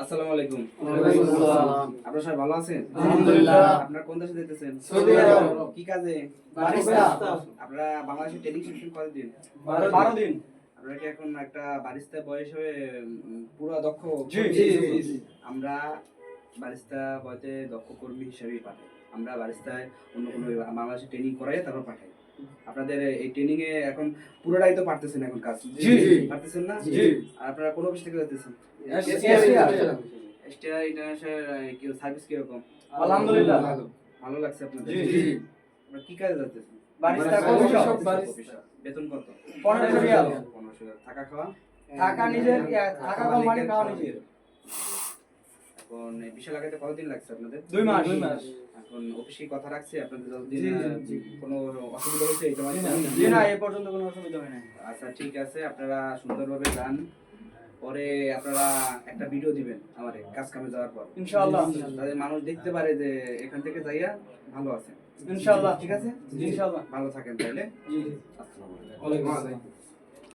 আসসালামু আলাইকুম। ওয়ালাইকুম আসসালাম। আপনারা সবাই ভালো আছেন? আলহামদুলিল্লাহ। আপনারা কোন দেশে যেতেছেন? সৌদি আরব। কি কাজে? বারিস্তা। আপনারা বাংলাদেশে ট্রেনিং সেশন কতদিন? 12 দিন। আপনারা কি এখন একটা বারিস্তা বয়স হয়ে পুরো দক্ষ? জি, জি, জি। আমরা বারিস্তা বয়তে দক্ষ কর্মী হিসেবেই পাঠাই। আমরা বারিস্তায় অন্য কোনো বাংলাদেশে ট্রেনিং করাই তারপর পাঠাই। আপনাদের এই ট্রেনিং এ এখন পুরোটাই তো পারতেছেন এখন কাজ? জি, জি। পারতেছেন না? জি। আর আপনারা কোন অফিস থেকে যেতেছেন? এসটিআর ইন্টারন্যাশনাল কি সার্ভিস কিরকম? আলহামদুলিল্লাহ। ভালো লাগছে আপনাদের? জি, জি। আপনারা কি কাজে যাচ্ছেন? Barista officer. বেতন কত? 1500 রিয়াল। 1500 টাকা। থাকা খাওয়া? টাকা নিজের, টাকা কোম্পানি খাওয়া নিজের। এখন এই বিশাল লাগাতে কতদিন লাগছে আপনাদের? 2 মাস। এখন অফিসে কথা রাখছে আপনাদের জি, যতদিন জি। কোনো অসুবিধা হয়েছে এই তোমার? জি না, এই পর্যন্ত কোনো অসুবিধা হয় নাই। আচ্ছা ঠিক আছে, আপনারা সুন্দরভাবে যান। পরে আপনারা একটা ভিডিও দিবেন আমারে কাজ কামে যাওয়ার পর, ইনশাআল্লাহ। যাতে মানুষ দেখতে পারে যে এখান থেকে যাইয়া ভালো আছেন। ইনশাআল্লাহ। ঠিক আছে? ইনশাআল্লাহ। ভালো থাকেন তাহলে। জি। আসসালামু আলাইকুম। ওয়ালাইকুম আসসালাম।